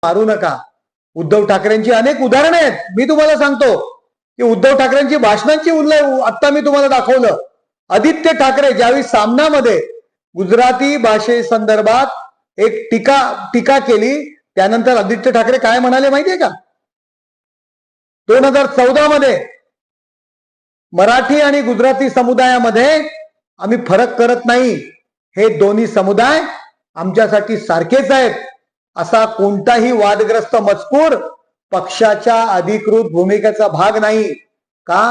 मारू नका. उद्धव ठाकरेंची अनेक उदाहरणे आहेत. मी तुम्हाला सांगतो की उद्धव ठाकरेंची भाषणांची आता मी तुम्हाला दाखवलं. आदित्य ठाकरे ज्यावेळी सामनामध्ये गुजराती भाषेसंदर्भात एक टीका केली, त्यानंतर आदित्य ठाकरे काय म्हणाले माहितीये का? 2014 मध्ये मराठी आणि गुजराती समुदायामध्ये आम्ही फरक करत नाही, हे दोन्ही समुदाय आमच्यासाठी सारखेच आहेत, असा कोणताही वादग्रस्त मजकूर पक्षाच्या अधिकृत भूमिकेचा भाग नाही. का?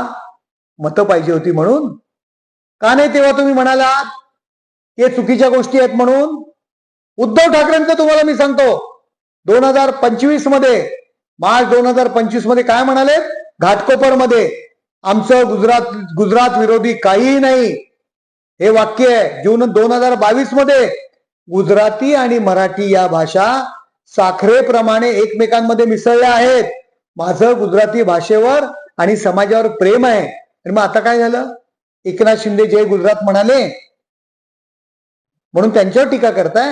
मतं पाहिजे होती म्हणून? का नाही तेव्हा तुम्ही म्हणालात हे चुकीच्या गोष्टी आहेत म्हणून? उद्धव ठाकरेंचं तुम्हाला मी सांगतो, 2025 मध्ये मार्च 2025 मध्ये काय म्हणाले? घाटकोपर मध्ये आमचं गुजरात विरोधी काहीही नाही, हे वाक्य आहे. जून 2022 मध्ये गुजराती आणि मराठी या भाषा साखरेप्रमाणे एकमेकांमध्ये मिसळल्या आहेत. माझं गुजराती भाषेवर आणि समाजावर प्रेम आहे. आणि मग आता काय झालं? एकनाथ शिंदे जय गुजरात म्हणाले म्हणून त्यांच्यावर टीका करताय?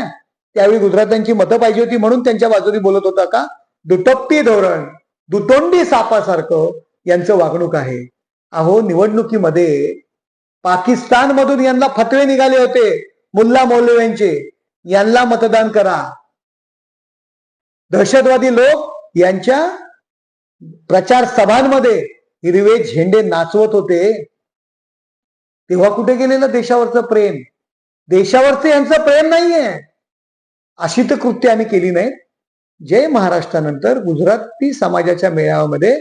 त्यावेळी गुजरात्यांची मतं पाहिजे होती म्हणून त्यांच्या बाजूने बोलत होता का? दुटप्पी धोरण, दुतोंडी सापासारखं यांचं वागणूक आहे. अहो, निवडणुकीमध्ये पाकिस्तान मधून यांना फतवे निघाले होते, मुल्ला मौलव्यांचे, यांना मतदान करा. दहशतवादी लोक यांच्या प्रचार सभांमध्ये हिरवे झेंडे नाचवत होते. तेव्हा कुठे गेलेलं देशावरचं प्रेम? देशावरचं यांचं प्रेम नाहीये. अशी तर कृत्य आम्ही केली नाही. जय महाराष्ट्रानंतर गुजराती समाजाच्या मेळाव्यामध्ये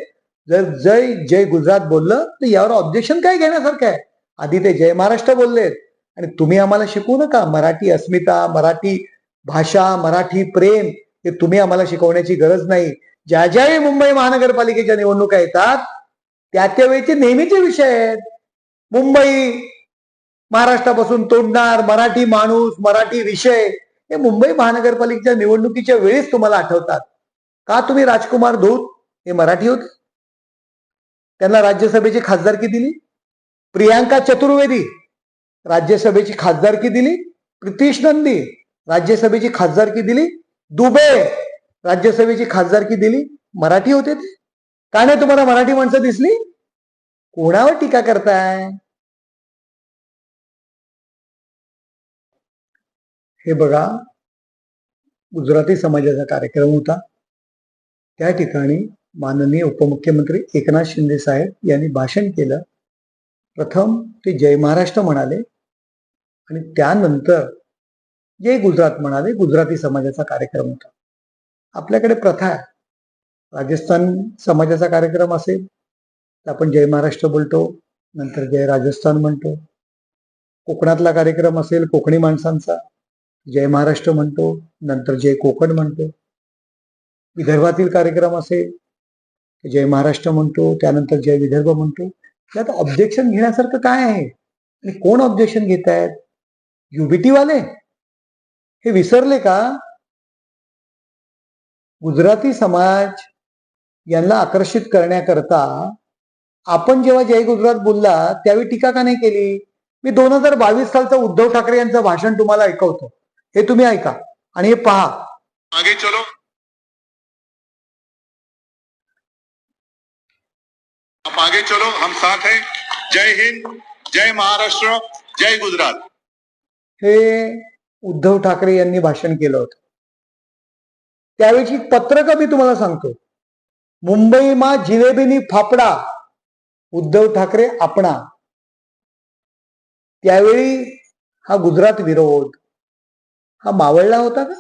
जर जय जय गुजरात बोललं तर यावर ऑब्जेक्शन काय घेण्यासारखं आहे? आधी ते जय महाराष्ट्र बोललेत आणि तुम्ही आम्हाला शिकवू नका. मराठी अस्मिता, मराठी भाषा, मराठी प्रेम हे तुम्ही आम्हाला शिकवण्याची गरज नाही. ज्या ज्यावेळी मुंबई महानगरपालिकेच्या निवडणुका येतात त्या त्यावेळीचे नेहमीचे विषय आहेत. मुंबई महाराष्ट्रापासून तोडणार, मराठी माणूस, मराठी विषय हे मुंबई महानगरपालिकेच्या निवडणुकीच्या वेळेस तुम्हाला आठवतात का? तुम्ही राजकुमार धूत हे मराठी होते, त्यांना राज्यसभेची खासदारकी दिली. प्रियांका चतुर्वेदी राज्यसभेची खासदारकी दिली. प्रितीश नंदी राज्यसभेची खासदारकी दिली. दुबे राज्यसभेची खासदारकी दिली. मराठी होते ते. का नाही तुम्हाला मराठी माणसं दिसली? कोणावर टीका करताय? हे बघा, गुजराती समाजाचा कार्यक्रम होता. त्या ठिकाणी माननीय उपमुख्यमंत्री एकनाथ शिंदे साहेब यांनी भाषण केलं. प्रथम ते जय महाराष्ट्र म्हणाले आणि त्यानंतर जय गुजरात म्हणाले. गुजराती समाजाचा कार्यक्रम होता. आपल्याकडे प्रथा आहे, राजस्थान समाजाचा कार्यक्रम असेल तर आपण जय महाराष्ट्र बोलतो, नंतर जय राजस्थान म्हणतो. कोकणातला कार्यक्रम असेल कोकणी माणसांचा, जय महाराष्ट्र म्हणतो, नंतर जय कोकण म्हणतो. विदर्भातील कार्यक्रम असेल जय महाराष्ट्र म्हणतो, त्यानंतर जय विदर्भ म्हणतो. त्यात ऑब्जेक्शन घेण्यासारखं काय आहे? आणि कोण ऑब्जेक्शन घेत आहेत? युबीटी वाले हे विसरले का? गुजराती समाज यांना आकर्षित करण्याकरता आपण जेव्हा जय गुजरात बोलला त्यावेळी टीका का नाही केली? मी 2022 सालचं उद्धव ठाकरे यांचं भाषण तुम्हाला ऐकवतो, हे तुम्ही ऐका आणि हे पहा. आगे चलो, आप आगे चलो, हम साथ हैं. जय हिंद, जय महाराष्ट्र, जय गुजरात. हे उद्धव ठाकरे यांनी भाषण केलं होतं. त्यावेळी पत्रक मी तुम्हाला सांगतो. मुंबई मा जिलेबीनी फाफडा, उद्धव ठाकरे आपणा. त्यावेळी हा गुजरात विरोध हा मावळला होता का?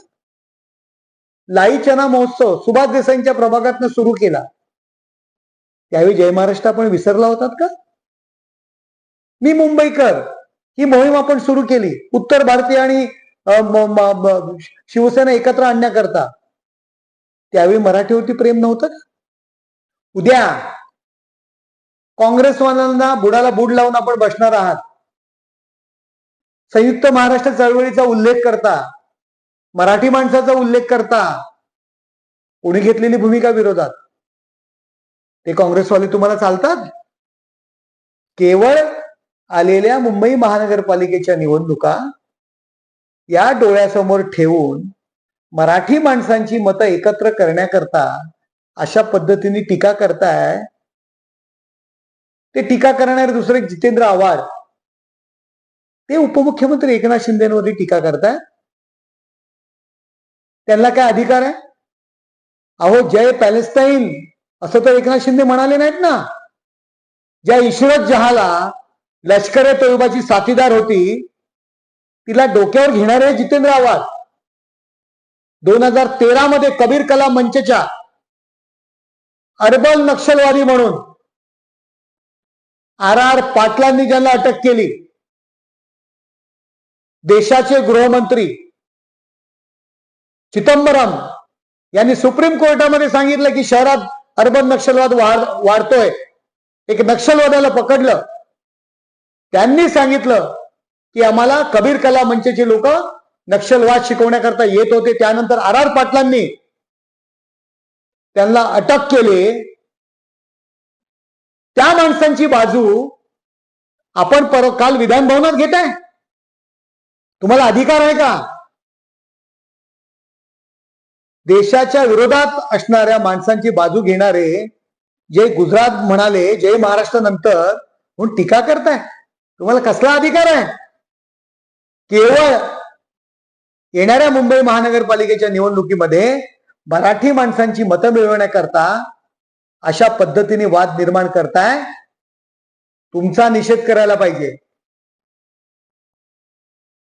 लाई चना महोत्सव सुभाष देसाईंच्या प्रभागातनं सुरू केला. त्यावेळी जय महाराष्ट्र आपण विसरला होतात का? मी मुंबईकर ही मोहीम आपण सुरू केली उत्तर भारतीय आणि शिवसेना एकत्र आणण्याकरता. त्यावेळी मराठीवरती प्रेम नव्हतं का? उद्या काँग्रेसवाल्यांना बुडाला बुड लावून आपण बसणार आहात. संयुक्त महाराष्ट्र चळवळीचा उल्लेख करता, मराठी माणसाचा उल्लेख करता. कोणी घेतलेली भूमिका विरोधात? ते काँग्रेसवाले तुम्हाला चालतात? केवळ आलेल्या मुंबई महानगरपालिकेच्या निवडणुका या डोळ्यासमोर ठेवून मराठी माणसांची मतं एकत्र करण्याकरता अशा पद्धतीने टीका करताय, ते टीका करणारे दुसरे जितेंद्र आव्हाड ते उपमुख्यमंत्री एकनाथ शिंदेवरती टीका करताय. त्यांना काय अधिकार आहे? अहो, जय पॅलेस्टाईन असं तर एकनाथ शिंदे म्हणाले नाहीत ना. ज्या इशरत जहाला लष्कर ए तोयबाची साथीदार होती, तिला डोक्यावर घेणारे जितेंद्र आव्हाड 2013 मध्ये कबीर कला मंचच्या अर्बल नक्षलवादी म्हणून RR पाटलांनी ज्यांना अटक केली, देशाचे गृहमंत्री चिदंबरम यांनी सुप्रीम कोर्टामध्ये सांगितलं की शहरात अर्बन नक्षलवाद वाढतोय. एक नक्षलवाद्याला पकडलं, त्यांनी सांगितलं की आम्हाला कबीर कला मंचचे लोक नक्षलवाद शिकवण्याकरता येत होते. त्यानंतर RR पाटलांनी त्यांना अटक केली. त्या माणसांची बाजू आपण काल विधान भवनात घेताय. तुम्हाला अधिकार आहे का? देशाच्या विरोधात असणाऱ्या माणसांची बाजू घेणारे जे गुजरात म्हणाले जय महाराष्ट्र नंतर म्हणून टीका करताय, तुम्हाला कसला अधिकार आहे? केवळ येणाऱ्या मुंबई महानगरपालिकेच्या निवडणुकीमध्ये मराठी माणसांची मतं मिळवण्याकरता अशा पद्धतीने वाद निर्माण करताय. तुमचा निषेध करायला पाहिजे.